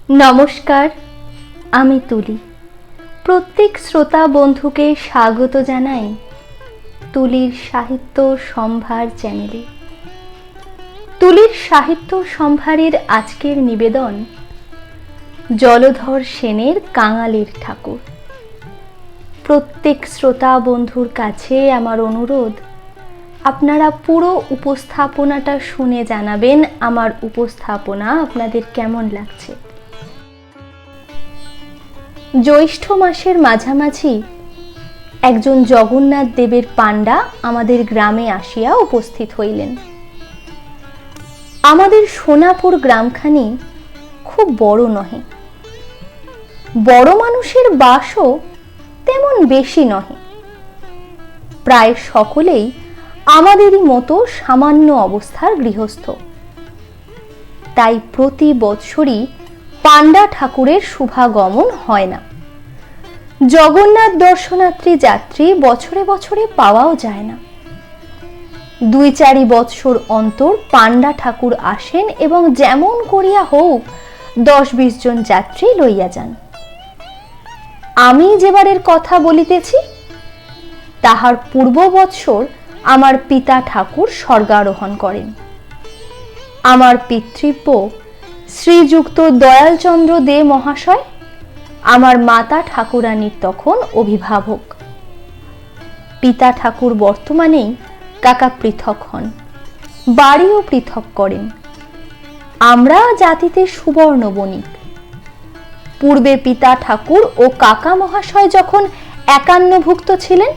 নমস্কার, আমি তুলি। প্রত্যেক শ্রোতা বন্ধুকে স্বাগত জানাই তুলির সাহিত্য সম্ভার চ্যানেলে। তুলির সাহিত্য সম্ভারের আজকের নিবেদন জলধর সেনের কাঙালির ঠাকুর। প্রত্যেক শ্রোতা বন্ধুর কাছে আমার অনুরোধ, আপনারা পুরো উপস্থাপনাটা শুনে জানাবেন আমার উপস্থাপনা আপনাদের কেমন লাগছে। জ্যৈষ্ঠ মাসের মাঝামাঝি একজন জগন্নাথ দেবের পাণ্ডা আমাদের গ্রামে আসিয়া উপস্থিত হইলেন। আমাদের সোনাপুর গ্রামখানি খুব বড় নহে, বড় মানুষের বাসও তেমন বেশি নহে। প্রায় সকলেই আমাদেরই মতো সামান্য অবস্থার গৃহস্থ। তাই প্রতি বৎসরই পাণ্ডা ঠাকুরের শুভাগমন হয় না। জগন্নাথ দর্শনার্থী যাত্রী বছরে বছরে পাওয়াও যায় না। 2-4 বৎসর অন্তর পাণ্ডা ঠাকুর আসেন এবং যেমন করিয়া হোক 10-20 জন যাত্রী লইয়া যান। আমি যেবারের কথা বলিতেছি, তাহার পূর্ব বৎসর আমার পিতা ঠাকুর স্বর্গারোহণ করেন। আমার পিতৃব্য শ্রীযুক্ত দয়ালচন্দ্র দে মহাশয় আমার মাতা ঠাকুরানীর তখন অভিভাবক। পিতা ঠাকুর বর্তমানেই কাকা পৃথক হন, বাড়িও পৃথক করেন। আমরা জাতিতে সুবর্ণ বণিক। পূর্বে পিতা ঠাকুর ও কাকা মহাশয় যখন একান্নভুক্ত ছিলেন,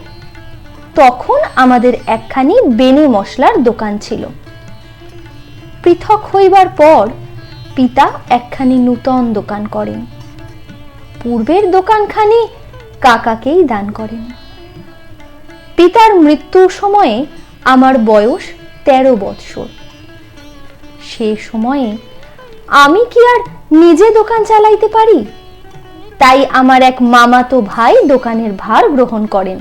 তখন আমাদের একখানি বেনে মশলার দোকান ছিল। পৃথক হইবার পর পিতা একখানি নূতন দোকান করেন। পূর্বের দোকানখানি কাকাকেই দান করেন। পিতার মৃত্যুর সময়ে আমার বয়স 13 বৎসর। সে সময়ে আমি কি আর নিজে দোকান চালাইতে পারি? তাই আমার এক মামাতো ভাই দোকানের ভার গ্রহণ করেন।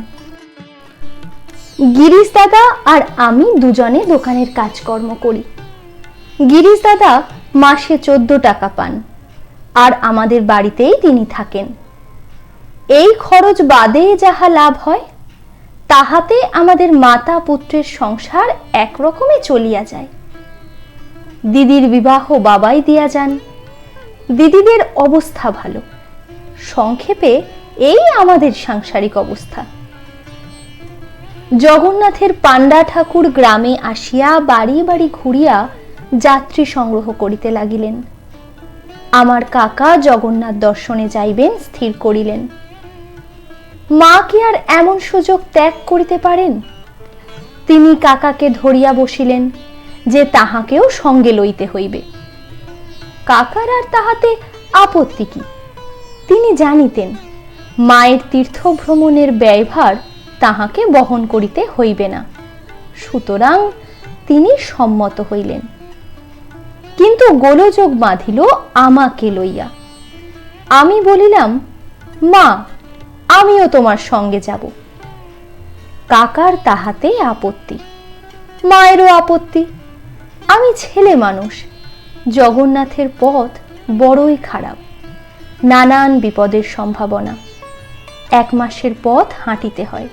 গিরিশ দাদা আর আমি দুজনে দোকানের কাজকর্ম করি। গিরিশ দাদা মাসে 14 টাকা পান, আর আমাদের বাড়িতেই তিনি থাকেন। এই খরচ বাদে যাহা লাভ হয়, তাহাতে আমাদের মাতা পুত্রের সংসার একরকমে চলিয়া যায়। দিদির বিবাহ বাবাই দিয়া যান। দিদিদের অবস্থা ভালো। সংক্ষেপে এই আমাদের সাংসারিক অবস্থা। জগন্নাথের পাণ্ডা ঠাকুর গ্রামে আসিয়া বাড়ি বাড়ি ঘুরিয়া যাত্রী সংগ্রহ করিতে লাগিলেন। আমার কাকা জগন্নাথ দর্শনে যাইবেন স্থির করিলেন। মা কি আর এমন সুযোগ ত্যাগ করিতে পারেন? তিনি কাকাকে ধরিয়া বসিলেন যে তাহাকেও সঙ্গে লইতে হইবে। কাকার আর তাহাতে আপত্তি কি? তিনি জানিতেন মায়ের তীর্থ ভ্রমণের ব্যয়ভার তাহাকে বহন করিতে হইবে না, সুতরাং তিনি সম্মত হইলেন। কিন্তু গোলযোগ বাঁধিল আমাকে লইয়া। আমি বলিলাম, মা, আমিও তোমার সঙ্গে যাব। কাকার তাহাতে আপত্তি, মায়েরও আপত্তি। আমি ছেলে মানুষ, জগন্নাথের পথ বড়ই খারাপ, নানান বিপদের সম্ভাবনা। 1 মাসের পথ হাঁটিতে হয়।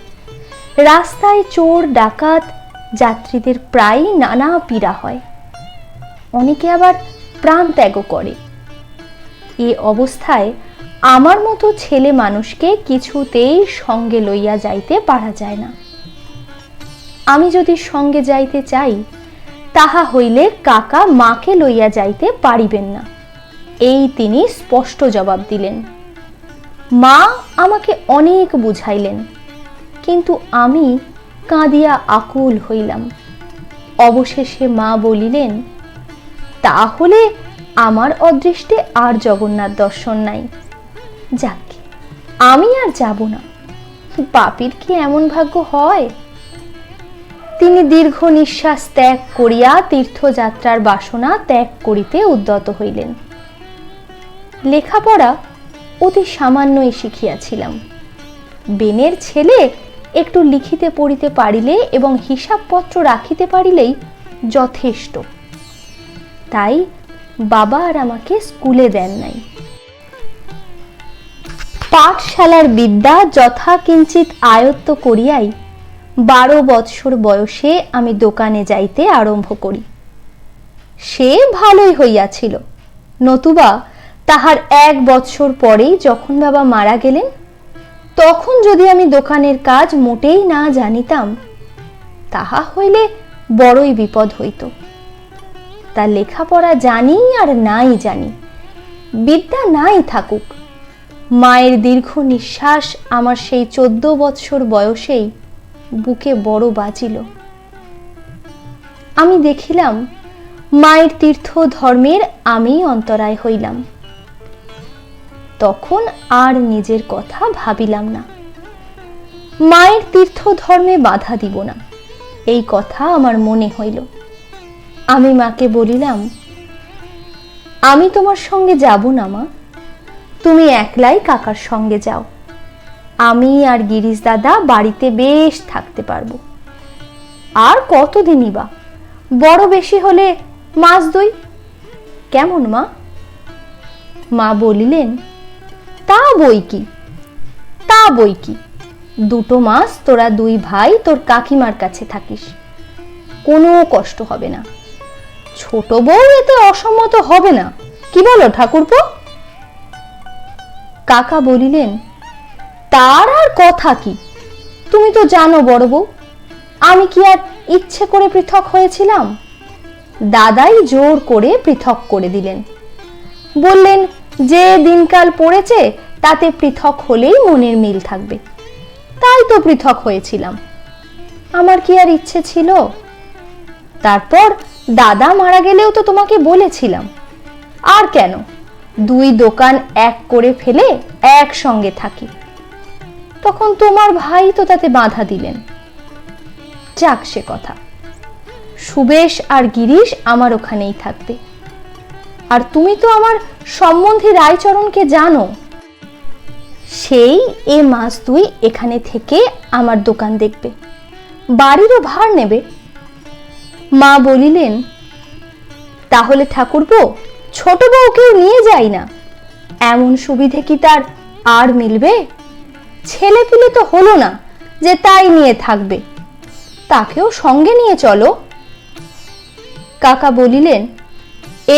রাস্তায় চোর ডাকাত, যাত্রীদের প্রায়ই নানা পীড়া হয়। অনেকে আবার প্রাণ ত্যাগও করে। এ অবস্থায় আমার মতো ছেলে মানুষকে কিছুতেই সঙ্গে লইয়া যাইতে পারা যায় না। আমি যদি সঙ্গে যাইতে চাই, তাহা হইলে কাকা মাকে লইয়া যাইতে পারিবেন না, এই তিনি স্পষ্ট জবাব দিলেন। মা আমাকে অনেক বুঝাইলেন, কিন্তু আমি কাঁদিয়া আকুল হইলাম। অবশেষে মা বলিলেন, তাহলে আমার অদৃষ্টে আর জগন্নাথ দর্শন নাই। যাক, আমি আর যাব না। পাপীর কি এমন ভাগ্য হয়? তিনি দীর্ঘ নিঃশ্বাস ত্যাগ করিয়া তীর্থযাত্রার বাসনা ত্যাগ করিতে উদ্যত হইলেন। লেখাপড়া অতি সামান্যই শিখিয়াছিলাম। বেনের ছেলে একটু লিখিতে পড়িতে পারিলে এবং হিসাবপত্র রাখিতে পারিলেই যথেষ্ট। তাই বাবা আর আমাকে স্কুলে দেন নাই। পাঠশালার বিদ্যা যথা কিঞ্চিত আয়ত্ত করিয়াই 12 বৎসর বয়সে আমি দোকানে যাইতে আরম্ভ করি। সে ভালোই হইয়াছিল, নতুবা তাহার 1 বৎসর পরেই যখন বাবা মারা গেলেন, তখন যদি আমি দোকানের কাজ মোটেই না জানিতাম, তাহা হইলে বড়ই বিপদ হইত। তা লেখাপড়া জানি আর নাই জানি, বিদ্যা নাই থাকুক, মায়ের দীর্ঘ নিঃশ্বাস আমার সেই 14 বৎসর বয়সেই বুকে বড় বাজিল। আমি দেখিলাম মায়ের তীর্থ ধর্মের আমি অন্তরায় হইলাম। তখন আর নিজের কথা ভাবিলাম না। মায়ের তীর্থ ধর্মে বাধা দিব না, এই কথা আমার মনে হইল। আমি মাকে বলিলাম, আমি তোমার সঙ্গে যাব না মা, তুমি একলাই কাকার সঙ্গে যাও, আমি আর গিরিশ দাদা বাড়িতে বেশ থাকতে পারবো। আর কতদিনই বা, বড় বেশি হলে 1-2 মাস। কেমন মা? মা বলিলেন, তা বই কি, 2 মাস তোরা 2 ভাই তোর কাকিমার কাছে থাকিস, কোনো কষ্ট হবে না। ছোট বউ এতে অসম্মত হবে না, কি বলো ঠাকুরপো? কাকা বলিলেন, তার আর কথা কি, তুমি তো জানো বড় বউ, আমি কি আর ইচ্ছে করে পৃথক হয়েছিলাম? দাদাই জোর করে পৃথক করে দিলেন, বললেন যে দিনকাল পড়েছে তাতে পৃথক হলেই মনের মিল থাকবে, তাই তো পৃথক হয়েছিলাম। আমার কি আর ইচ্ছে ছিল? তারপর দাদা মারা গেলেও তো তোমাকে বলেছিলাম, আর কেন 2 দোকান এক করে ফেলে একসঙ্গে থাকি। তখন তোমার ভাই তো তাতে বাধা দিলেন। যাক সে কথা, সুবেশ আর গিরিশ আমার ওখানেই থাকবে। আর তুমি তো আমার সম্বন্ধী রায়চরণকে জানো, সেই 1 মাস 2 এখানে থেকে আমার দোকান দেখবে, বাড়িরও ভার নেবে। মা বলিলেন, তাহলে ঠাকুরপো ছোট বউকেও নিয়ে যাই না, এমন সুবিধে কি তার আর মিলবে? ছেলে পিলে তো হলো না যে তাই নিয়ে থাকবে, তাকেও সঙ্গে নিয়ে চলো। কাকা বলিলেন,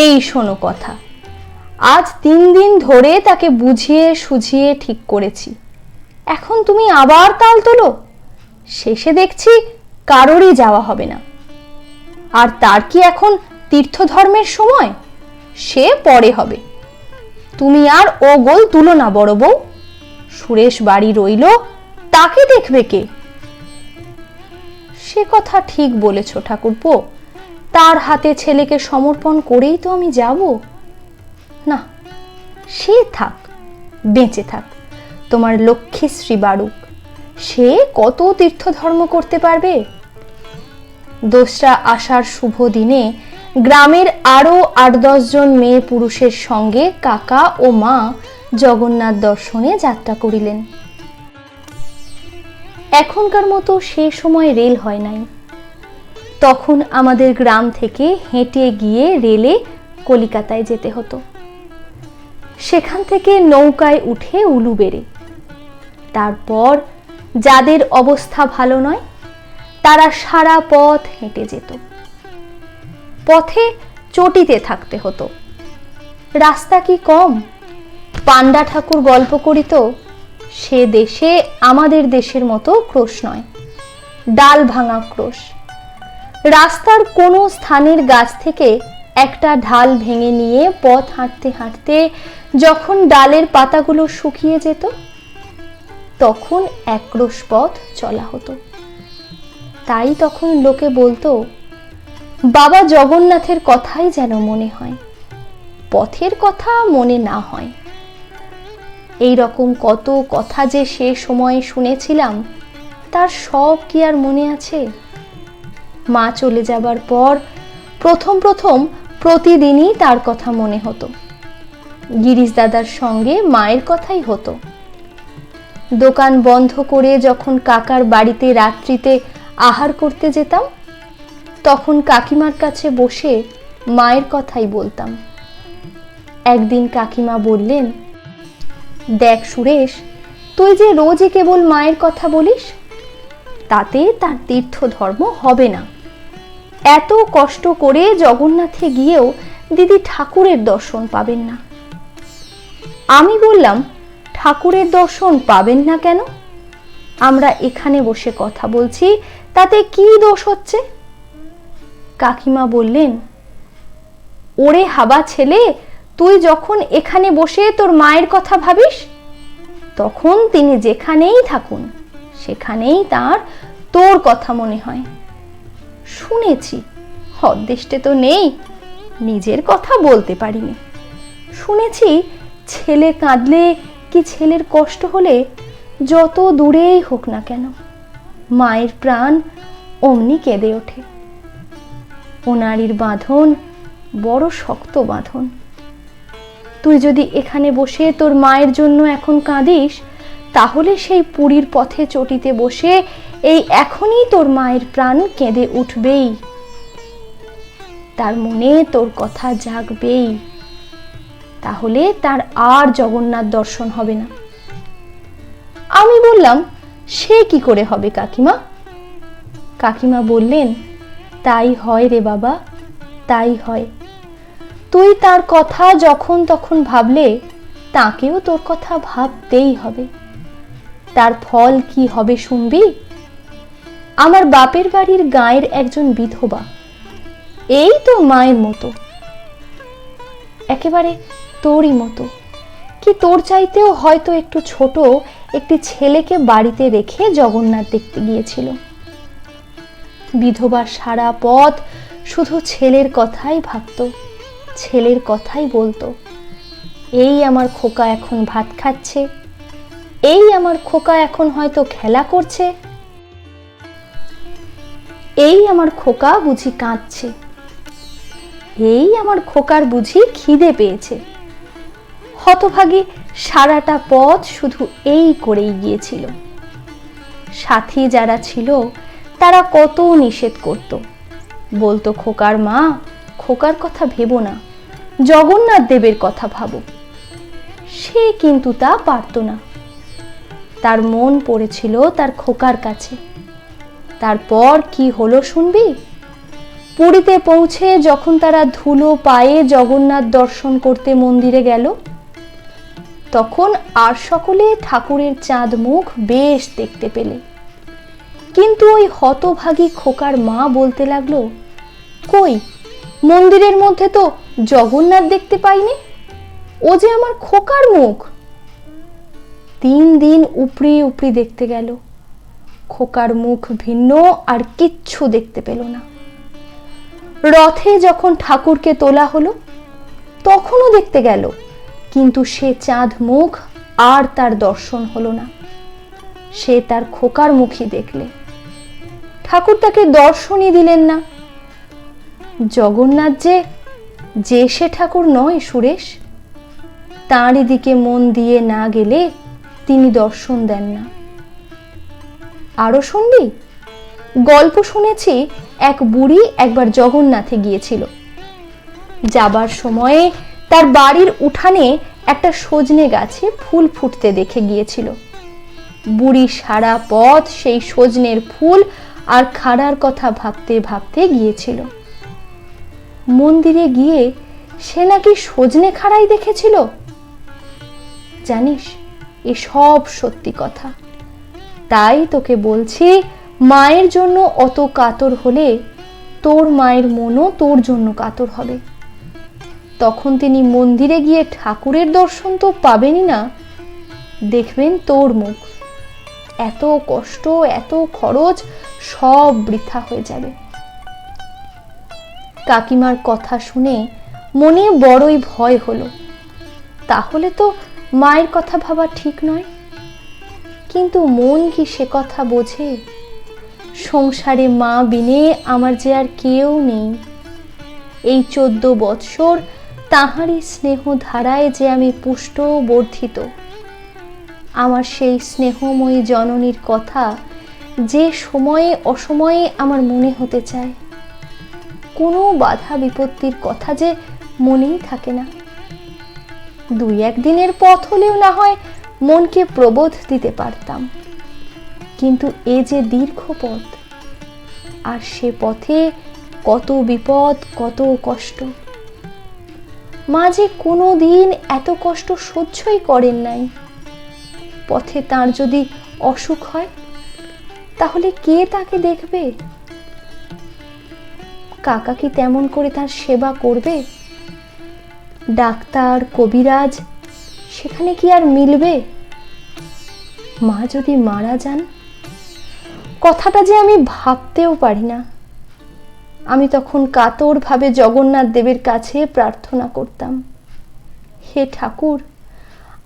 এই শোনো কথা, আজ 3 দিন ধরে তাকে বুঝিয়ে সুঝিয়ে ঠিক করেছি, এখন তুমি আবার তাল তোলো, শেষে দেখছি কারোরই যাওয়া হবে না। আর তার কি এখন তীর্থধর্মের সময়? সে পরে হবে, তুমি আর ও গোল তুলো না বড় বউ। সুরেশ বাড়ি রইল, তাকে দেখবে কে? সে কথা ঠিক বলেছ ঠাকুরপো, তার হাতে ছেলেকে সমর্পণ করেই তো আমি যাব না। সে থাক, বেঁচে থাক, তোমার লক্ষ্মীশ্রী বাড়ুক, সে কত তীর্থধর্ম করতে পারবে। 2রা আষাঢ় শুভ দিনে গ্রামের আরো 8-10 জন মেয়ে পুরুষের সঙ্গে কাকা ও মা জগন্নাথ দর্শনে যাত্রা করিলেন। এখনকার মতো সে সময় রেল হয় নাই, তখন আমাদের গ্রাম থেকে হেঁটে গিয়ে রেলে কলিকাতায় যেতে হতো, সেখান থেকে নৌকায় উঠে উলুবেড়ে। তারপর যাদের অবস্থা ভালো নয় তারা সারা পথ হেঁটে যেত, পথে চটিতে থাকতে হতো। রাস্তা কি কম? পান্ডা ঠাকুর গল্প করিত, সে দেশে আমাদের দেশের মতো ক্রোশ নয়, ডাল ভাঙা ক্রোশ। রাস্তার কোনো স্থানের গাছ থেকে একটা ঢাল ভেঙে নিয়ে পথ হাঁটতে হাঁটতে যখন ডালের পাতাগুলো শুকিয়ে যেত, তখন 1 ক্রোশ পথ চলা হতো। তাই তখন লোকে বলতো, বাবা জগন্নাথের কথাই যেন মনে হয়, পথের কথা মনে না হয়। এই রকম কত কথা যে সে সময়ে শুনেছিলাম, তার সব কি আর মনে আছে? মা চলে যাবার পর প্রথম প্রতিদিনই তার কথা মনে হতো। গিরিশ দাদার সঙ্গে মায়ের কথাই হতো। দোকান বন্ধ করে যখন কাকার বাড়িতে রাত্রিতে আহার করতে যেতাম, তখন কাকিমার কাছে বসে মায়ের কথাই বলতাম। একদিন কাকিমা বললেন, দেখ সুরেশ, তুই যে রোজই কেবল মায়ের কথা বলিস, তাতে তার তীর্থ ধর্ম হবে না। এত কষ্ট করে জগন্নাথে গিয়েও দিদি ঠাকুরের দর্শন পাবেন না। আমি বললাম, ঠাকুরের দর্শন পাবেন না কেন? আমরা এখানে বসে কথা বলছি, তাতে কি দোষ হচ্ছে? কাকিমা বললেন, ওরে হাবা ছেলে, তুই যখন এখানে বসে তোর মায়ের কথা ভাবিস, তখন তিনি যেখানেই থাকুন সেখানেই তার তোর কথা মনে হয়। শুনেছি, হদ্দেষ্টে তো নেই, নিজের কথা বলতে পারিনি। শুনেছি ছেলে কাঁদলে কি ছেলের কষ্ট হলে যত দূরেই হোক না কেন, মায়ের প্রাণ অমনি কেঁদে ওঠে। ও নারীর বাঁধন বড় শক্ত বাঁধন। তুই যদি এখানে বসে তোর মায়ের জন্য এখন কাঁদিস, তাহলে সেই পুরীর পথে চটিতে বসে এই এখনই তোর মায়ের প্রাণ কেঁদে উঠবেই, তার মনে তোর কথা জাগবেই। তাহলে তার আর জগন্নাথ দর্শন হবে না। আমি বললাম, সে কি করে হবে কাকিমা? কাকিমা বললেন, তাই হয় রে বাবা, তাই হয়। তুই তার কথা যখন তখন ভাবলে তাকেও তোর কথা ভাবতেই হবে। তার ফল কি হবে শুনবি? আমার বাপের বাড়ির গাঁয়ের একজন বিধবা, এই তো মায়ের মতো, একেবারে তোরই মতো, কি তোর চাইতেও হয়তো একটু ছোট একটি ছেলেকে বাড়িতে রেখে জগন্নাথ দেখতে গিয়েছিল। বিধবা সারা পথ শুধু ছেলের কথাই ভাবতো, ছেলের কথাই বলতো। এই আমার খোকা এখন ভাত খাচ্ছে, এই আমার খোকা এখন হয়তো খেলা করছে, এই আমার খোকা বুঝি কাঁদছে, এই আমার খোকার বুঝি খিদে পেয়েছে। হতভাগী সারাটা পথ শুধু এই করেই গিয়েছিল। সাথী যারা ছিল তারা কত নিষেধ করত, বলতো, খোকার মা, খোকার কথা ভেবো না, জগন্নাথ দেবের কথা ভাবো। সে কিন্তু তা পারত না। তার মন পড়েছিল তার খোকার কাছে। তারপর কি হলো শুনবি? পুরীতে পৌঁছে যখন তারা ধুলো পায়ে জগন্নাথ দর্শন করতে মন্দিরে গেল, তখন আর সকলে ঠাকুরের চাঁদ মুখ বেশ দেখতে পেলে। কিন্তু ওই হতভাগী খোকার মা বলতে লাগলো, কই, মন্দিরের মধ্যে তো জগন্নাথ দেখতে পাইনি, ও যে আমার খোকার মুখ। 3 দিন উপরি উপরি দেখতে গেল, খোকার মুখ ভিন্ন আর কিচ্ছু দেখতে পেল না। রথে যখন ঠাকুরকে তোলা হলো, তখনও দেখতে গেল, কিন্তু সে চাঁদ মুখ আর তার দর্শন হলো না। সে তার খোকার মুখই দেখলে, ঠাকুর তাকে দর্শনই দিলেন না। জগন্নাথ যে সে ঠাকুর নয় সুরেশ, তাঁরই দিকে মন দিয়ে না গেলে তিনি দর্শন দেন না। আরো শুনবি? গল্প শুনেছি, এক বুড়ি একবার জগন্নাথে গিয়েছিল। যাবার সময়ে তার বাড়ির উঠানে একটা সজনে গাছে ফুল ফুটতে দেখে গিয়েছিল। বুড়ি সারা পথ সেই সজনের ফুল আর খাড়ার কথা ভাবতে ভাবতে গিয়েছিল। মন্দিরে গিয়ে সে নাকি সজনে খাড়াই দেখেছিল। জানিস, এসব সত্যি কথা। তাই তোকে বলছি, মায়ের জন্য অত কাতর হলে তোর মায়ের মনও তোর জন্য কাতর হবে। তখন তিনি মন্দিরে গিয়ে ঠাকুরের দর্শন তো পাবেনই না, দেখবেন তোর মুখ। এত কষ্ট, এত খরচ সব বৃথা হয়ে যাবে। কাকিমার কথা শুনে মনে বড়ই ভয় হলো। তাহলে তো মায়ের কথা ভাবা ঠিক নয়। কিন্তু মন কি সে কথা বোঝে? সংসারে মা বিনে আমার যে আর কেউ নেই। এই 14 বৎসর তাহারই স্নেহ ধারায় যে আমি পুষ্ট বর্ধিত। আমার সেই স্নেহময়ী জননীর কথা যে সময়ে অসময়ে আমার মনে হতে চায়। কোনো বাধা বিপত্তির কথা যে মনেই থাকে না। 2-1 দিনের পথ হলেও না হয় মনকে প্রবোধ দিতে পারতাম, কিন্তু এ যে দীর্ঘ পথ, আর সে পথে কত বিপদ, কত কষ্ট। মা যে কোনো দিন এত কষ্ট সহ্যই করেন নাই। পথে তার যদি অসুখ হয়, তাহলে কে তাকে দেখবে? কাকা কি তেমন করে তার সেবা করবে? ডাক্তার, কবিরাজ, সেখানে কি আর মিলবে? মা যদি মারা যান, কথাটা যে আমি ভাবতেও পারি না। আমি তখন কাতরভাবে জগন্নাথ দেবের কাছে প্রার্থনা করতাম, হে ঠাকুর,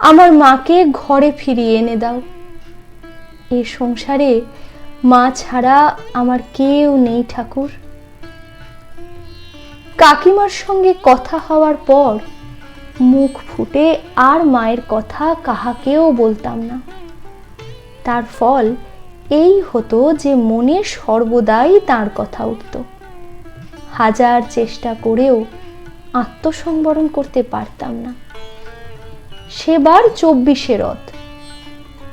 আমার মাকে ঘরে ফিরিয়ে এনে দাও। এ সংসারে মা ছাড়া আমার কেউ নেই ঠাকুর। কাকিমার সঙ্গে কথা হওয়ার পর মুখ ফুটে আর মায়ের কথা কাহাকেও বলতাম না। তার ফল এই হতো যে মনে সর্বদাই তার কথা উঠত। হাজার চেষ্টা করেও আত্মসংবরণ করতে পারতাম না। সেবার 24শে রথ,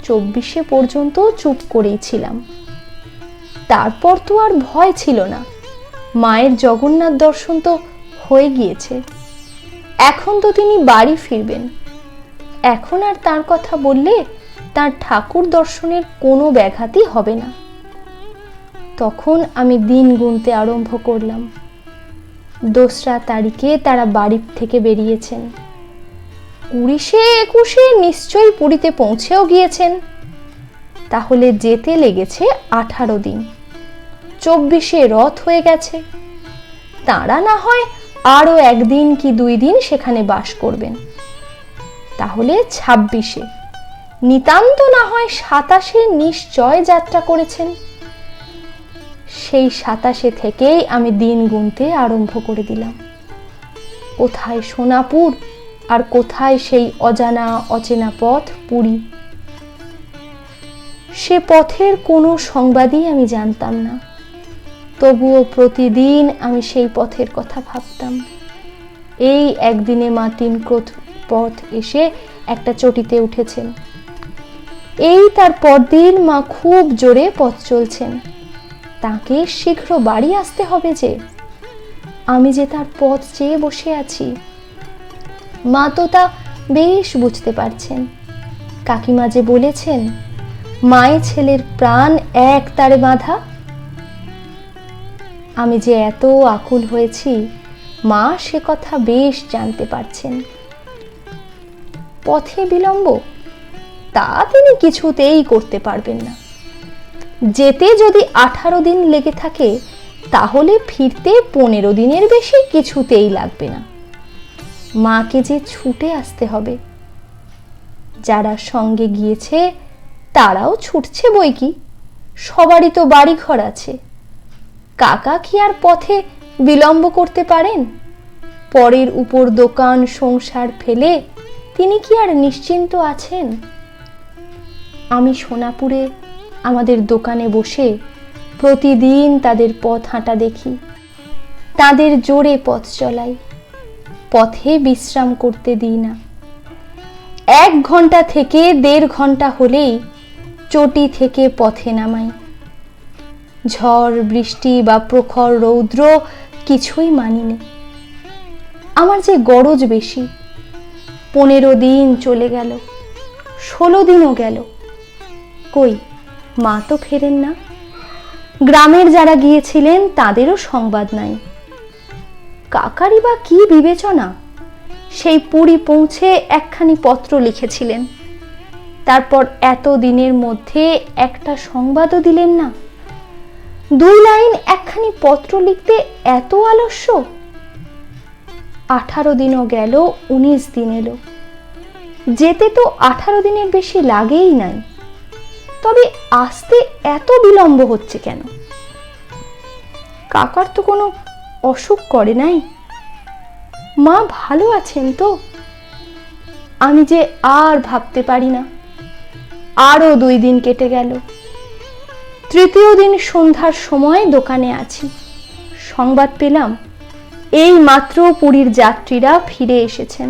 24শে পর্যন্ত চুপ করেই ছিলাম। তারপর তো আর ভয় ছিল না। মায়ের জগন্নাথ দর্শন তো হয়ে গিয়েছে। এখন তো তিনি বাড়ি ফিরবেন। এখন আর তার কথা বললে তার ঠাকুর দর্শনের কোনো ব্যাঘাতই হবে না। তখন আমি দিন গুনতে আরম্ভ করলাম। 2রা তারিখে তারা বাড়ি থেকে বেরিয়েছেন। 19শে 21শে নিশ্চয়ই পুরীতে পৌঁছেও গিয়েছেন। তাহলে যেতে লেগেছে 18 দিন। 24শে রথ হয়ে গেছে। তারা না হয় আরো 1 দিন কি 2 দিন সেখানে বাস করবেন। তাহলে 26শে, নিতান্ত না হয় 27শে নিশ্চয় যাত্রা করেছেন। সেই 27শে থেকেই আমি দিন গুনতে আরম্ভ করে দিলাম। কোথায় সোনাপুর, আর কোথায় সেই অজানা অচেনা পথ পুরী। সে পথের কোনো সংবাদই আমি জানতাম না। তবুও প্রতিদিন আমি সেই পথের কথা ভাবতাম। এই একদিনে মা 3 ক্রোধ পথ এসে একটা চটিতে উঠেছেন। এই তার পরদিন মা খুব জোরে পথ চলছেন। তাকে শীঘ্র বাড়ি আসতে হবে যে। আমি যে তার পথ চেয়ে বসে আছি। মা তো তা বেশ বুঝতে পারছেন। কাকিমা যে বলেছেন, মায়ের ছেলের প্রাণ এক তারে বাঁধা। আমি যে এত আকুল হয়েছি, মা সে কথা বেশ জানতে পারছেন। পথে বিলম্ব, তা তিনি কিছুতেই করতে পারবেন না। যেতে যদি 18 দিন লেগে থাকে, তাহলে ফিরতে 15 দিনের বেশি কিছুতেই লাগবে না। মাকে যে ছুটে আসতে হবে। যারা সঙ্গে গিয়েছে তারাও ছুটছে বই কি, সবারই তো বাড়ি ঘর আছে। কাকা কি আর পথে বিলম্ব করতে পারেন? পরের উপর দোকান সংসার ফেলে তিনি কি আর নিশ্চিন্ত আছেন? আমি সোনাপুরে আমাদের দোকানে বসে প্রতিদিন তাদের পথ হাঁটা দেখি। তাদের জোরে পথ চলাই। পথে বিশ্রাম করতে দিই না। 1 ঘন্টা থেকে 1.5 ঘন্টা হলেই চটি থেকে পথে নামাই। ঝড় বৃষ্টি বা প্রখর রৌদ্র কিছুই মানিনি। আমার যে গরজ বেশি। 15 দিন চলে গেল, 16 দিনও গেল। কই, মা তো ফেরেন না। গ্রামের যারা গিয়েছিলেন তাদেরও সংবাদ নাই। কাকারই বা কি বিবেচনা? সেই পুরী পৌঁছে একখানি পত্র লিখেছিলেন, তারপর এত দিনের মধ্যে একটা সংবাদও দিলেন না। 2 লাইন একখানি পত্র লিখতে এত আলস্য। 18 দিনও গেল, 19 দিন এলো। যেতে তো 18 দিনের বেশি লাগেই নাই, তবে আসতে এত বিলম্ব হচ্ছে কেন? কাকার তো কোনো অসুখ করে নাই? মা ভালো আছেন তো? আমি যে আর ভাবতে পারি না। আরো 2 দিন কেটে গেল। 3য় দিন সন্ধ্যার সময় দোকানে আছি। সংবাদ পেলাম এই মাত্র পুরীর যাত্রীরা ফিরে এসেছেন।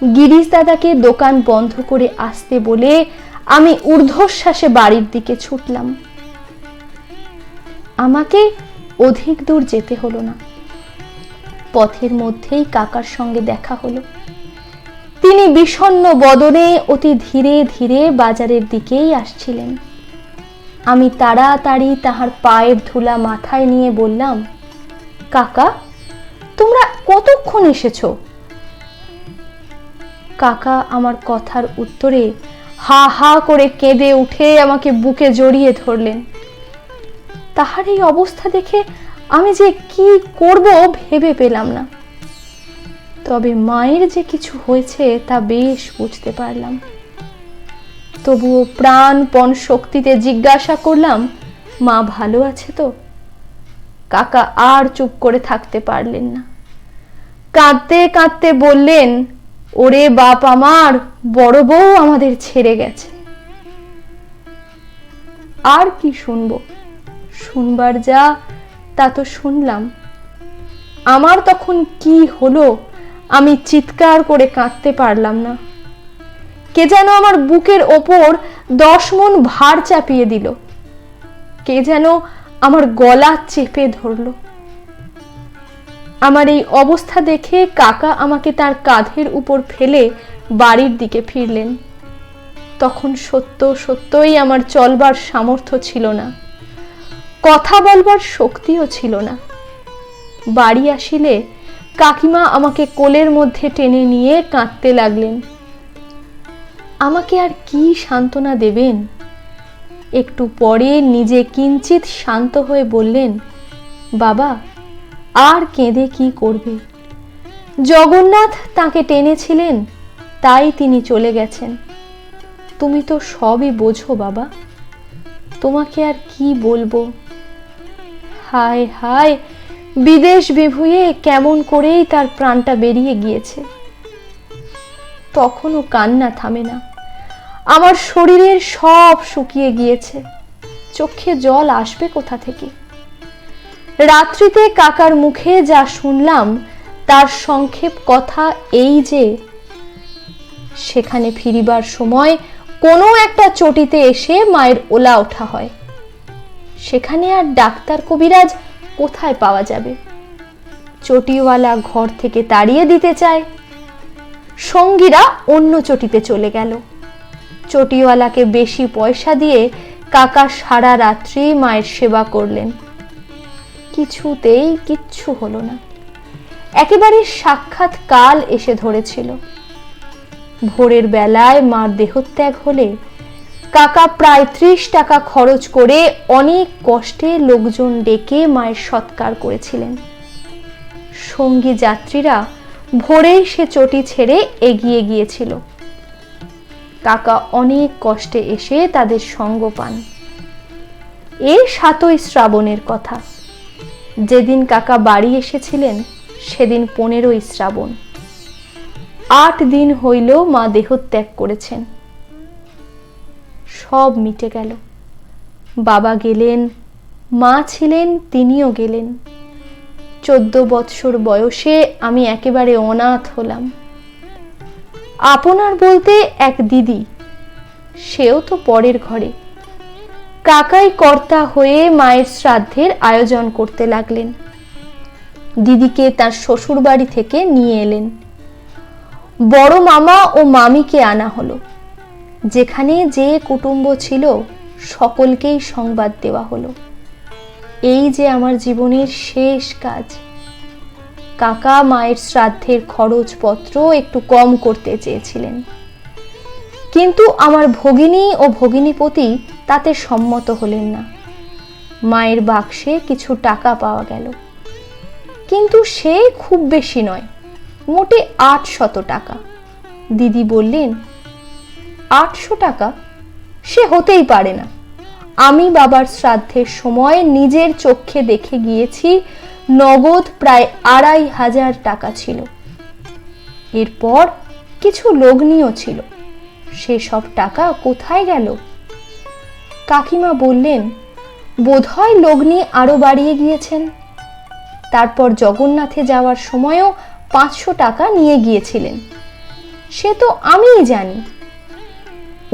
গিরিশ দাদাকে দোকান বন্ধ করে আসতে বলে আমি ঊর্ধ্বশ্বাসে বাড়ির দিকে ছুটলাম। আমাকে অধিক দূর যেতে হলো না, পথের মধ্যেই কাকার সঙ্গে দেখা হলো। তিনি বিষণ্ণ বদনে অতি ধীরে ধীরে বাজারের দিকেই আসছিলেন। আমি তাড়াতাড়ি তাহার পায়ের ধুলা মাথায় নিয়ে বললাম, কাকা, তোমরা কতক্ষণ এসেছো? কাকা আমার কথার উত্তরে হা হা করে কেঁদে উঠে আমাকে বুকে জড়িয়ে ধরলেন। তাহার এই অবস্থা দেখে আমি যে কি করব ভেবে পেলাম না। তবে মায়ের যে কিছু হয়েছে তা বেশ বুঝতে পারলাম। তবুও প্রাণপণ শক্তিতে জিজ্ঞাসা করলাম, মা ভালো আছে তো? কাকা আর চুপ করে থাকতে পারলেন না। কাঁদতে কাঁদতে বললেন, ওরে বাপ আমার, বড় বউ আমাদের ছেড়ে গেছে। আর কি শুনবো? শুনবার যা তা তো শুনলাম। আমার তখন কি হলো আমি চিৎকার করে কাঁদতে পারলাম না। কে যেন আমার বুকের ওপর 10 মণ ভার চাপিয়ে দিল। কে যেন আমার গলা চেপে ধরলো। আমার এই অবস্থা দেখে কাকা আমাকে তার কাঁধের উপর ফেলে বাড়ির দিকে ফিরলেন। তখন সত্যই আমার চলবার সামর্থ্য ছিল না, কথা বলবার শক্তিও ছিল না। বাড়ি আসিলে কাকিমা আমাকে কোলের মধ্যে টেনে নিয়ে কাঁদতে লাগলেন। আমাকে আর কি সান্ত্বনা দেবেন? একটু পরে নিজে কিঞ্চিত শান্ত হয়ে বললেন, বাবা, আর কেঁদে কি করবে? জগন্নাথ তাকে টেনেছিলেন, তাই তিনি চলে গেছেন। তুমি তো সবই বোঝো বাবা, তোমাকে আর কি বলবো? হায় হায়, বিদেশ বিভুঁইয়ে কেমন করেই তার প্রাণটা বেরিয়ে গিয়েছে। তখনও কান্না থামে না। আমার শরীরের সব শুকিয়ে গিয়েছে, চোখে জল আসবে কোথা থেকে? রাত্রিতে কাকার মুখে যা শুনলাম তার সংক্ষেপ কথা এই যে, সেখানে ফিরিবার সময় কোনো একটা চটিতে এসে মায়ের ওলা ওঠা হয়। সেখানে আর ডাক্তার কবিরাজ কোথায় পাওয়া যাবে? চটিওয়ালা ঘর থেকে তাড়িয়ে দিতে চায়। সঙ্গীরা অন্য চটিতে চলে গেল। চটিওয়ালাকে বেশি পয়সা দিয়ে কাকা সারা রাত্রি মায়ের সেবা করলেন। কিছুতেই কিচ্ছু হলো না। একেবারে সাক্ষাৎ কাল এসে ধরেছিল। ভোরের বেলায় মার দেহত্যাগ হলে কাকা প্রায় 30 টাকা খরচ করে অনেক কষ্টে লোকজন ডেকে মায়ের সৎকার করেছিলেন। সঙ্গী যাত্রীরা ভোরেই সে চটি ছেড়ে এগিয়ে গিয়েছিল। কাকা অনেক কষ্টে এসে তাদের সঙ্গ পান। এই 7ই শ্রাবণের কথা। যেদিন কাকা বাড়ি এসেছিলেন সেদিন 15ই শ্রাবণ। 8 দিন হইল মা দেহত্যাগ করেছেন। সব মিটে গেল। বাবা গেলেন, মা ছিলেন, তিনিও গেলেন। 14 বৎসর বয়সে আমি একেবারে অনাথ হলাম। আপনার বলতে এক দিদি, সেও তো পরের ঘরে। কাকাই কর্তা হয়ে মায়ের শ্রাদ্ধের আয়োজন করতে লাগলেন। দিদিকে তার শ্বশুর বাড়ি থেকে নিয়ে এলেন। বড় মামা ও মামিকে আনা হলো। যেখানে যে কুটুম্ব ছিল সকলকেই সংবাদ দেওয়া হলো। এই যে আমার জীবনের শেষ কাজ। কাকা মায়ের শ্রাদ্ধের খরচপত্র একটু কম করতে চেয়েছিলেন, কিন্তু আমার ভগিনী ও ভগিনীপতি তাতে সম্মত হলেন না। মায়ের বাক্সে কিছু টাকা পাওয়া গেল, কিন্তু সে খুব বেশি নয়, মোটে 800 টাকা। দিদি বললেন, 800 টাকা? সে হতেই পারে না। আমি বাবার শ্রাদ্ধের সময় নিজের চোখে দেখে গিয়েছি নগদ প্রায় 2500 টাকা ছিল। এরপর কিছু লগ্নিও ছিল। সেসব টাকা কোথায় গেল? কাকিমা বললেন, বোধহয় লগ্নি আরো বাড়িয়ে গিয়েছেন। তারপর জগন্নাথে যাওয়ার সময়ও 500 টাকা নিয়ে গিয়েছিলেন। সে তো আমিই জানি।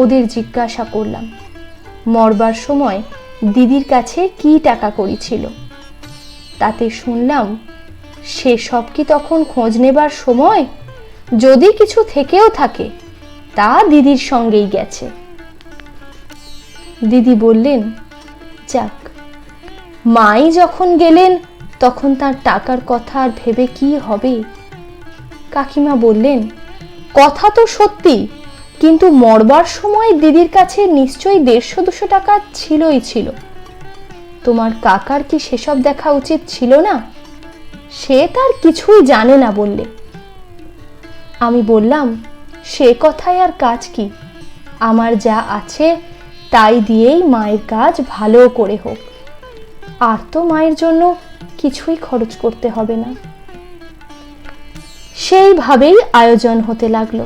ওদের জিজ্ঞাসা করলাম মরবার সময় দিদির কাছে কি টাকা কড়ি ছিল। তাতে শুনলাম সেসব কি তখন খোঁজ নেবার সময়? যদি কিছু থেকেও থাকে তা দিদির সঙ্গেই গেছে। দিদি বললেন, যাক, মাই যখন গেলেন তখন তার টাকার কথা আর ভেবে কি হবে। কাকিমা বললেন, কথা তো সত্যি, কিন্তু মরবার সময় দিদির কাছে নিশ্চয়ই 150-200 টাকা ছিলই ছিল। তোমার কাকার কি সেসব দেখা উচিত ছিল না? সে তার কিছুই জানে না বললে। আমি বললাম, সে কথায় আর কাজ কি, আমার যা আছে তাই দিয়েই মায়ের কাজ ভালো করে হোক। আর তো মায়ের জন্য কিছুই খরচ করতে হবে না। সেইভাবেই আয়োজন হতে লাগলো।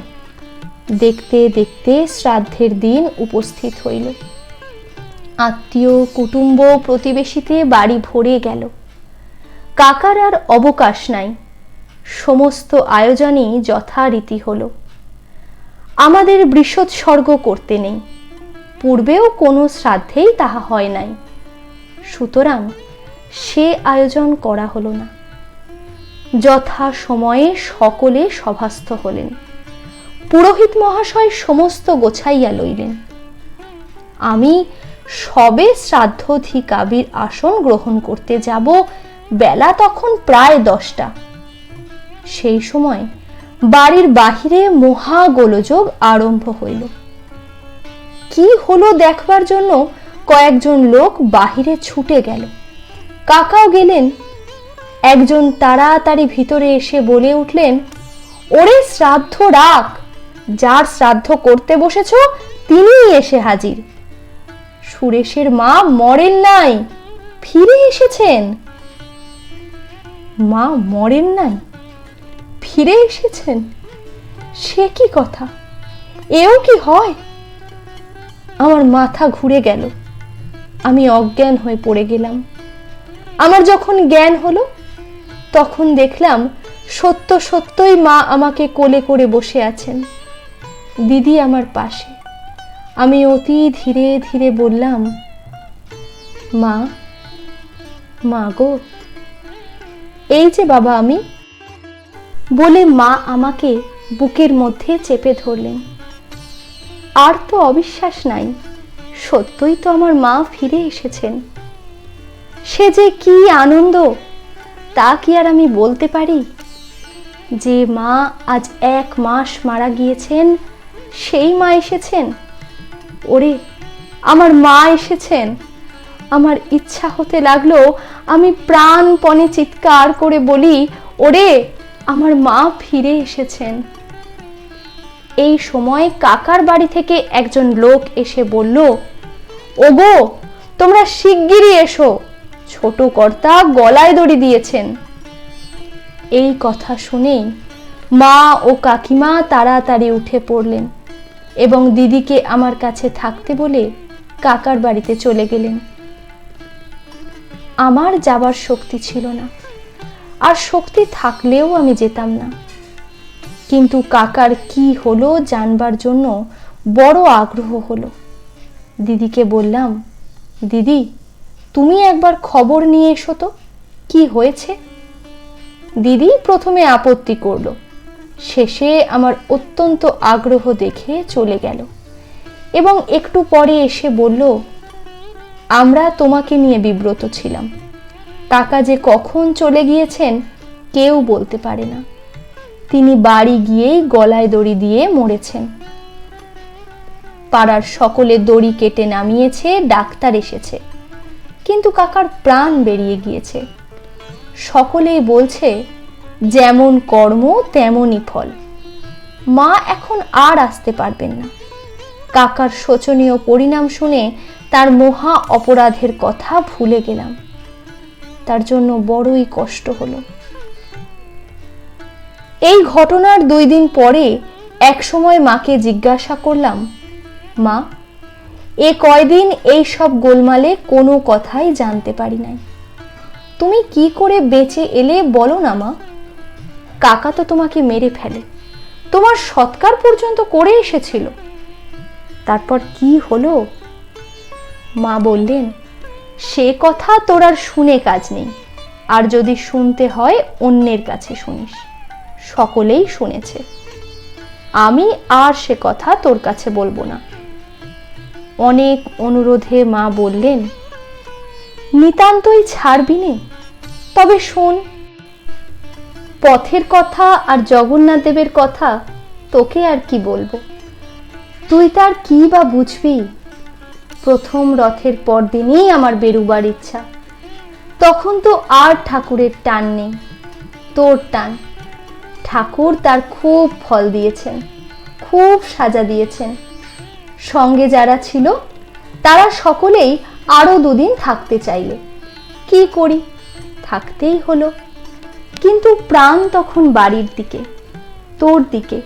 দেখতে দেখতে শ্রাদ্ধের দিন উপস্থিত হইল। আত্মীয় কুটুম্ব প্রতিবেশীতে বাড়ি ভরে গেল। কাকার আর অবকাশ নাই। সমস্ত আয়োজনই যথারীতি হলো। আমাদের বৃষোৎসর্গ করতে নেই, পূর্বেও কোনো শ্রাদ্ধেই তাহা হয় নাই, সুতরাং সে আয়োজন করা হলো না। যথা সময়ে সকলে সভাস্থ হলেন। পুরোহিত মহাশয় সমস্ত গোছাইয়া লইলেন। আমি সবে শ্রাদ্ধধিকারীর আসন গ্রহণ করতে যাব, বেলা তখন প্রায় 10টা। সেই সময় বাড়ির বাহিরে মহা গোলযোগ আরম্ভ হইল। কি হলো দেখবার জন্য কয়েকজন লোক বাহিরে ছুটে গেল। কাকাও গেলেন। একজন তাড়াতাড়ি ভিতরে এসে বলে উঠলেন, ওরে শ্রাদ্ধ রাখ, যার শ্রাদ্ধ করতে বসেছ তিনিই এসে হাজির। সুরেশের মা মরেন নাই, ফিরে এসেছেন। মা মরেন নাই, ফিরে এসেছেন? সে কি কথা? এও কি হয়? আমার মাথা ঘুরে গেল। আমি অজ্ঞান হয়ে পড়ে গেলাম। আমার যখন জ্ঞান হলো তখন দেখলাম সত্য সত্যই মা আমাকে কোলে করে বসে আছেন, দিদি আমার পাশে। আমি অতি ধীরে ধীরে বললাম, মা, মা গো, এই যে বাবা আমি, বলে মা আমাকে বুকের মধ্যে চেপে ধরলেন। আর তো অবিশ্বাস নাই, সত্যই তো আমার মা ফিরে এসেছেন। সে যে কি আনন্দ তা কি আর আমি বলতে পারি? যে মা আজ 1 মাস মারা গিয়েছেন সেই মা এসেছেন। ওরে, আমার মা এসেছেন। আমার ইচ্ছা হতে লাগলো আমি প্রাণপণে চিৎকার করে বলি, ওরে, আমার মা ফিরে এসেছেন। এই সময় কাকার বাড়ি থেকে একজন লোক এসে বলল, ওগো, তোমরা শিগগিরই এসো, ছোট কর্তা গলায় দড়ি দিয়েছেন। এই কথা শুনেই মা ও কাকিমা তাড়াতাড়ি উঠে পড়লেন এবং দিদিকে আমার কাছে থাকতে বলে কাকার বাড়িতে চলে গেলেন। আমার যাবার শক্তি ছিল না, আর শক্তি থাকলেও আমি যেতাম না। কিন্তু কাকার কি হলো জানবার জন্য বড় আগ্রহ হলো। দিদিকে বললাম, দিদি, তুমি একবার খবর নিয়ে এসো তো, কি হয়েছে? দিদি প্রথমে আপত্তি করলো, শেষে আমার অত্যন্ত আগ্রহ দেখে চলে গেল এবং একটু পরে এসে বলল, আমরা তোমাকে নিয়ে বিব্রত ছিলাম। কাকা যে কখন চলে গিয়েছেন কেউ বলতে পারে না। তিনি বাড়ি গিয়েই গলায় দড়ি দিয়ে মরেছেন। পাড়ার সকলে দড়ি কেটে নামিয়েছে, ডাক্তার এসেছে, কিন্তু কাকার প্রাণ বেরিয়ে গিয়েছে। সকলেই বলছে, যেমন কর্ম তেমনই ফল। মা এখন আর আসতে পারবেন না। কাকার শোচনীয় পরিণাম শুনে তার মহা অপরাধের কথা ভুলে গেলাম। তার জন্য বড়ই কষ্ট হলো। এই ঘটনার 2 দিন পরে এক সময় মাকে জিজ্ঞাসা করলাম, মা, এ কয়দিন এই সব গোলমালে কোনো কথাই জানতে পারি নাই। তুমি কি করে বেঁচে এলে বলো না মা? কাকা তো তোমাকে মেরে ফেলে, তোমার সৎকার পর্যন্ত করে এসেছিল। তারপর কি হলো? মা বললেন, সে কথা তোর আর শুনে কাজ নেই, আর যদি শুনতে হয় অন্যের কাছে শুনিস, সকলেই শুনেছে। আমি আর সে কথা তোর কাছে বলবো না। অনেক অনুরোধে মা বললেন, নিতান্তই ছাড়বি নে? তবে শোন, পথের কথা আর জগন্নাথ দেবের কথা তোকে আর কি বলবো, তুই তার কি বা বুঝবি। প্রথম রথের পরদিনই আমার বেরুবার ইচ্ছা। তখন তো আর ঠাকুরের টান নেই, তোর টান। ঠাকুর তার খুব ফল দিয়েছেন, খুব সাজা দিয়েছেন। সঙ্গে যারা ছিল তারা সকলেই আরো দুদিন থাকতে চাইলে। কি করি, থাকতেই হলো। কিন্তু প্রাণ তখন বাড়ির দিকে, তোর দিকে।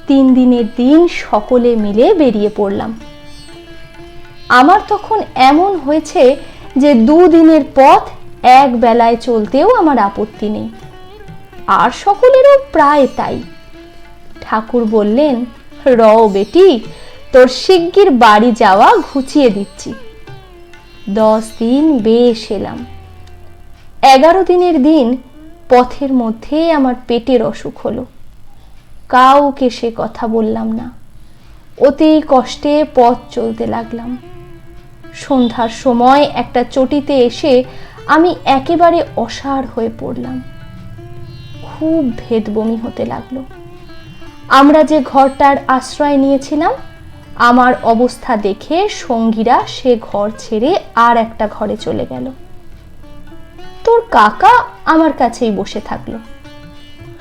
3 দিনের দিন সকলে মিলে বেরিয়ে পড়লাম। আমার তখন এমন হয়েছে যে 2 দিনের পথ এক বেলায় চলতেও আমার আপত্তি নেই, আর সকলেরও প্রায় তাই। ঠাকুর বললেন, রও বেটি, তোর শিগগির বাড়ি যাওয়া ঘুচিয়ে দিচ্ছি। 10 দিন বেশ এলাম। 11 দিনের দিন পথের মধ্যে আমার পেটের অসুখ হলো। কাউকে সে কথা বললাম না। অতি কষ্টে পথ চলতে লাগলাম। সন্ধ্যার সময় একটা চটিতে এসে আমি একেবারে অসাড় হয়ে পড়লাম। খুব ভেদ বমি হতে লাগলো। আমরা যে ঘরটার আশ্রয় নিয়েছিলাম, আমার অবস্থা দেখে সঙ্গীরা সে ঘর ছেড়ে আর একটা ঘরে চলে গেল। তোর কাকা আমার কাছেই বসে থাকলো।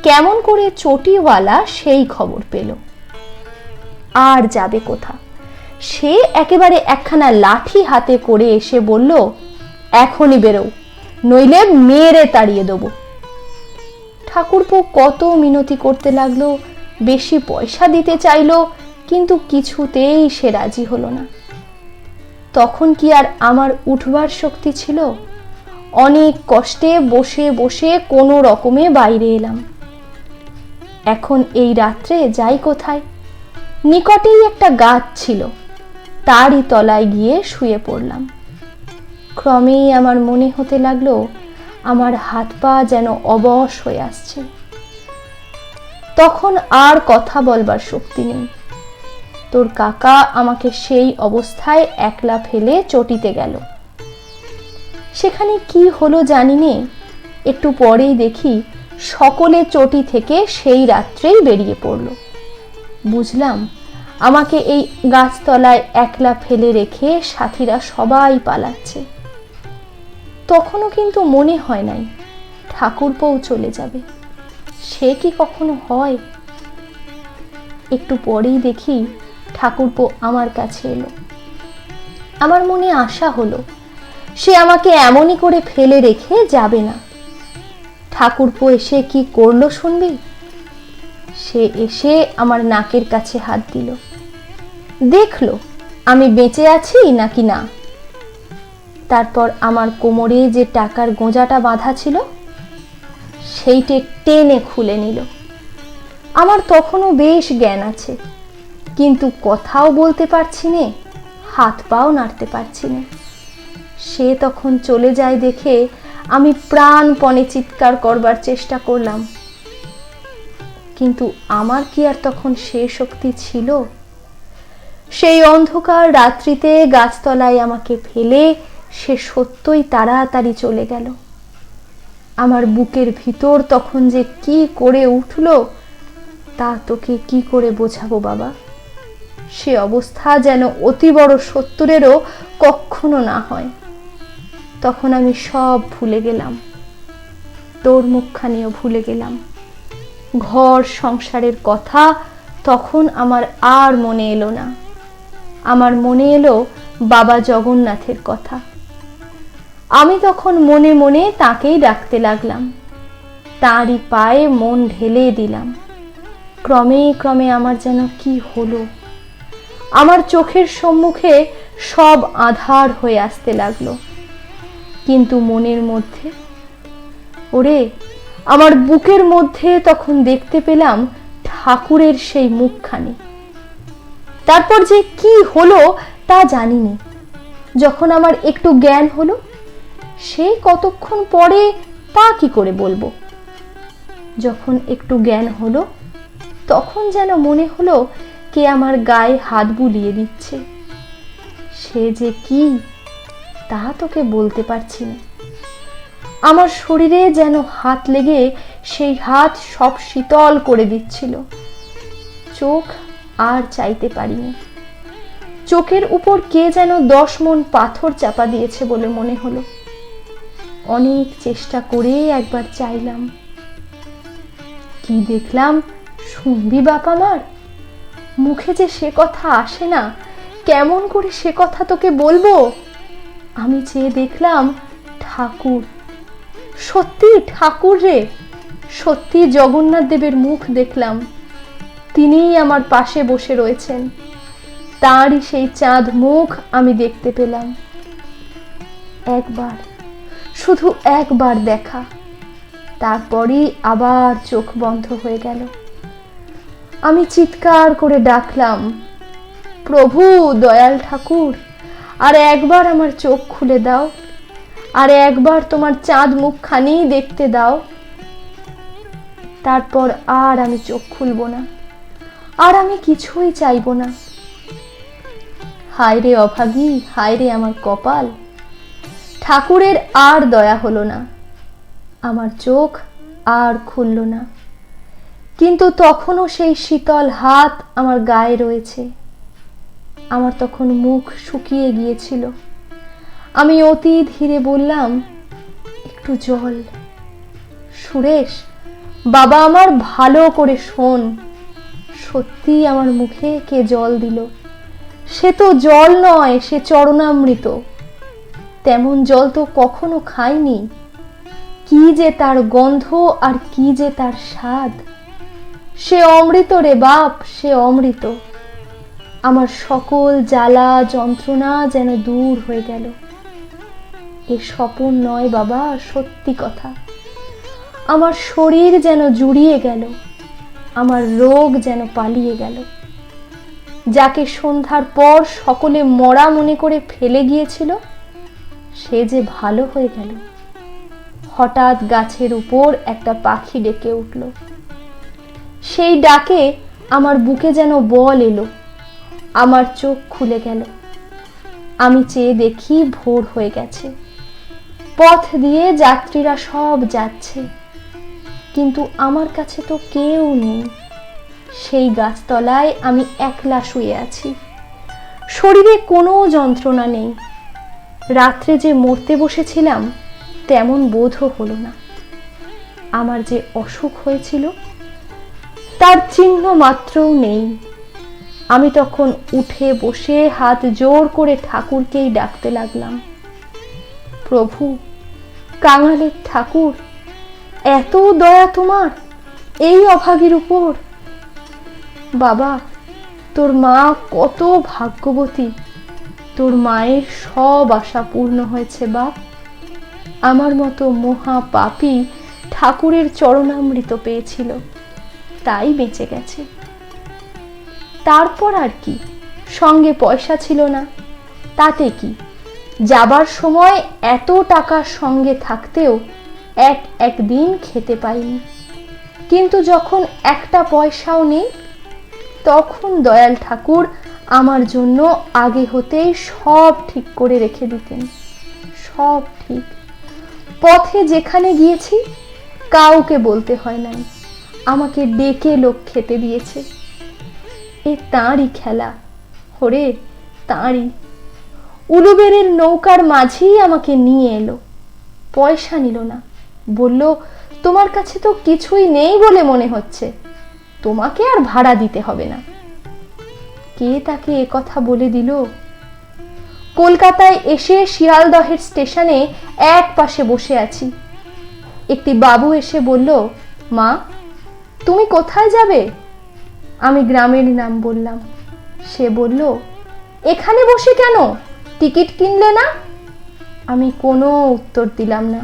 কেমন করে চটিওয়ালা সেই খবর পেল। আর যাবে কোথা, সে একেবারে একখানা লাঠি হাতে করে এসে বলল, এখনই বেরো, নইলে মেরে তাড়িয়ে দেবো। ঠাকুরপো কত মিনতি করতে লাগলো, বেশি পয়সা দিতে চাইলো, কিন্তু কিছুতেই সে রাজি হলো না। তখন কি আর আমার উঠবার শক্তি ছিল? অনেক কষ্টে বসে বসে কোনো রকমে বাইরে এলাম। এখন এই রাত্রে যাই কোথায়? নিকটেই একটা গাছ ছিল, তারই তলায় গিয়ে শুয়ে পড়লাম। ক্রমেই আমার মনে হতে লাগলো আমার হাত পা যেন অবশ হয়ে আসছে। তখন আর কথা বলবার শক্তি নেই। তোর কাকা আমাকে সেই অবস্থায় একলা ফেলে চটিতে গেল। সেখানে কি হলো জানি নে, একটু পরেই দেখি সকলে চটি থেকে সেই রাত্রেই বেরিয়ে পড়ল। বুঝলাম আমাকে এই গাছতলায় একলা ফেলে রেখে সাথীরা সবাই পালাচ্ছে। তখনও কিন্তু মনে হয় নাই ঠাকুরপোও চলে যাবে। সে কি কখনো হয়? একটু পরেই দেখি ঠাকুরপো আমার কাছে এলো। আমার মনে আশা হলো সে আমাকে এমনই করে ফেলে রেখে যাবে না। ঠাকুরপো এসে কি করলো শুনবি? সে এসে আমার নাকের কাছে হাত দিল, দেখলো আমি বেঁচে আছি নাকি না। তারপর আমার কোমরে যে টাকার গোঁজাটা বাঁধা ছিল সেইটে টেনে খুলে নিল। আমার তখনও বেশ জ্ঞান আছে, কিন্তু কথাও বলতে পারছি নে, হাত পাও নাড়তে পারছি না। সে তখন চলে যায় দেখে আমি প্রাণপণে চিৎকার করবার চেষ্টা করলাম, কিন্তু আমার কি আর তখন সে শক্তি ছিল? সেই অন্ধকার রাত্রিতে গাছতলায় আমাকে ফেলে সে সত্যই তাড়াতাড়ি চলে গেল। আমার বুকের ভিতর তখন যে কি করে উঠল তা তোকে কি করে বোঝাবো বাবা। সে অবস্থা যেন অতি বড় সত্তরেরও কখনো না হয়। তখন আমি সব ভুলে গেলাম, তোর মুখখানিও ভুলে গেলাম। ঘর সংসারের কথা তখন আমার আর মনে এলো না। আমার মনে এলো বাবা জগন্নাথের কথা। আমি তখন মনে মনে তাকেই ডাকতে লাগলাম, তারই পায়ে মন ঢেলে দিলাম। ক্রমে ক্রমে আমার যেন কি হলো, আমার চোখের সম্মুখে সব আঁধার হয়ে আসতে লাগলো। কিন্তু মনের মধ্যে, ওরে আমার বুকের মধ্যে তখন দেখতে পেলাম ঠাকুরের সেই মুখখানি। তারপর যে কি হলো তা জানিনি। যখন আমার একটু জ্ঞান হলো, সেই কতক্ষণ পরে তা কি করে বলবো। যখন একটু জ্ঞান হলো, তখন যেন মনে হলো কে আমার গায়ে হাত বুলিয়ে দিচ্ছে। সে যে কি তা তোকে বলতে পারছি না। আমার শরীরে যেন হাত লেগে সেই হাত সব শীতল করে দিচ্ছিল। চোখ আর চাইতে পারিনি। চোখের উপর কে যেন 10 মণ পাথর চাপা দিয়েছে বলে মনে হলো। অনেক চেষ্টা করে একবার চাইলাম। কি দেখলাম শুনবি বাপ আমার? মুখে যে সে কথা আসে না, কেমন করে সে কথা তোকে বলবো। আমি চেয়ে দেখলাম ঠাকুর, সত্যি ঠাকুর রে, সত্যি জগন্নাথ দেবের মুখ দেখলাম। তিনিই আমার পাশে বসে রয়েছেন। তাঁরই সেই চাঁদ মুখ আমি দেখতে পেলাম। একবার, শুধু একবার দেখা, তারপরই আবার চোখ বন্ধ হয়ে গেল। আমি চিৎকার করে ডাকলাম, প্রভু দয়াল ঠাকুর, আর একবার আমার চোখ খুলে দাও, আর একবার তোমার চাঁদ মুখখানি দেখতে দাও। তারপর আর আমি চোখ খুলব না, আর আমি কিছুই চাইব না। হায় রে অভাগী, হায় রে আমার কপাল। ঠাকুরের আর দয়া হলো না, আমার চোখ আর খুলল না। কিন্তু তখনও সেই শীতল হাত আমার গায়ে রয়েছে। আমার তখন মুখ শুকিয়ে গিয়েছিল। আমি অতি ধীরে বললাম, একটু জল। সুরেশ, বাবা আমার, ভালো করে শোন। সত্যি আমার মুখে কে জল দিল। সে তো জল নয়, সে চরণামৃত। তেমন জল তো কখনো খাইনি। কি যে তার গন্ধ, আর কি যে তার স্বাদ। সে অমৃত রে বাপ, সে অমৃত। আমার সকল জ্বালা যন্ত্রণা যেন দূর হয়ে গেল। এ স্বপন নয় বাবা, সত্যি কথা। আমার শরীর যেন জুড়িয়ে গেল, আমার রোগ যেন পালিয়ে গেল। যাকে সন্ধ্যার পর সকলে মরা মনে করে ফেলে গিয়েছিল, সে যে ভালো হয়ে গেল। হঠাৎ গাছের উপর একটা পাখি ডেকে উঠল। সেই ডাকে আমার বুকে যেন বল এলো। আমার চোখ খুলে গেল। আমি চেয়ে দেখি ভোর হয়ে গেছে। পথ দিয়ে যাত্রীরা সব যাচ্ছে, কিন্তু আমার কাছে তো কেউ নেই। সেই গাছতলায় আমি একলা শুয়ে আছি। শরীরে কোনো যন্ত্রণা নেই। রাত্রে যে মরতে বসেছিলাম তেমন বোধও হলো না। আমার যে অসুখ হয়েছিল তার চিহ্ন মাত্রও নেই। আমি তখন উঠে বসে হাত জোর করে ঠাকুরকেই ডাকতে লাগলাম, প্রভু, কাঙালের ঠাকুর, এত দয়া তোমার এই অভাগীর উপর। বাবা, তোর মা কত ভাগ্যবতী। তোর মায়ের সব আশা পূর্ণ হয়েছে বাপ। আমার মতো মহা পাপী ঠাকুরের চরণামৃত পেয়েছিল, তাই বেঁচে গেছে। তারপর আর কি, সঙ্গে পয়সা ছিল না, তাতে কি, যাবার সময় এত টাকা সঙ্গে থাকতেও একদিন খেতে পাইনি। কিন্তু যখন একটা পয়সাও নেই, তখন দয়াল ঠাকুর আমার জন্য আগে হতেই সব ঠিক করে রেখে দিতেন। সব ঠিক। পথে যেখানে গিয়েছি কাউকে বলতে হয় নাই, আমাকে ডেকে লোক খেতে দিয়েছে। এ তাঁরই খেলা, ওরে তাঁরই। উলুবেড়ের নৌকার মাঝেই আমাকে নিয়ে এলো। পয়সা নিল না, বলল, তোমার কাছে তো কিছুই নেই বলে মনে হচ্ছে, তোমাকে আর ভাড়া দিতে হবে না। কে তাকে এ কথা বলে দিল? কলকাতায় এসে শিয়ালদহের স্টেশনে এক পাশে বসে আছি। একটি বাবু এসে বলল, মা, তুমি কোথায় যাবে? আমি গ্রামের নাম বললাম। সে বলল, এখানে বসে কেন, টিকিট কিনলে না? আমি কোনো উত্তর দিলাম না।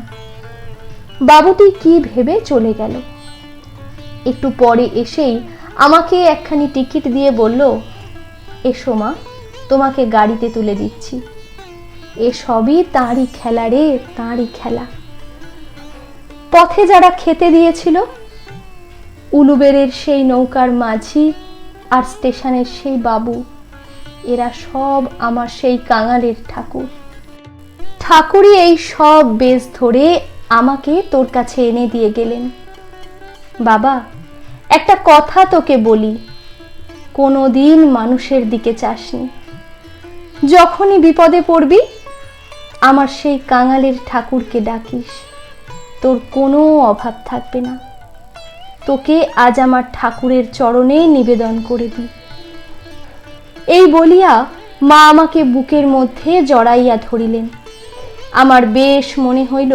বাবুটি কি ভেবে চলে গেল। একটু পরে এসেই আমাকে একখানি টিকিট দিয়ে বলল, এসো মা, তোমাকে গাড়িতে তুলে দিচ্ছি। এসবই তাঁরই খেলা রে, তাঁরই খেলা। পথে যারা খেতে দিয়েছিল, উলুবেড়ের সেই নৌকার মাঝি আর স্টেশনের সেই বাবু, এরা সব আমার সেই কাঙালের ঠাকুর। ঠাকুরই এই সব বেশ ধরে আমাকে তোর কাছে এনে দিয়ে গেলেন। বাবা, একটা কথা তোকে বলি, কোনোদিন মানুষের দিকে চাসনি। যখনই বিপদে পড়বি, আমার সেই কাঙালের ঠাকুরকে ডাকিস, তোর কোনো অভাব থাকবে না। তোকে আজ আমার ঠাকুরের চরণে নিবেদন করে দিই। এই বলিয়া মা আমাকে বুকের মধ্যে জড়াইয়া ধরিলেন। আমার বেশ মনে হইল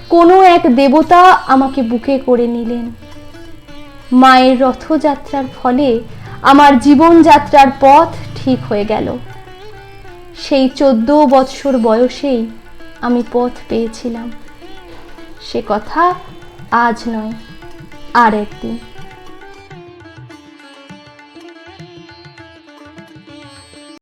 কোনো এক দেবতা আমাকে বুকে করে নিলেন। মায়ের রথযাত্রার ফলে আমার জীবনযাত্রার পথ ঠিক হয়ে গেল। সেই 14 বৎসর বয়সেই আমি পথ পেয়েছিলাম। সে কথা আজ নয়, আর একদিন।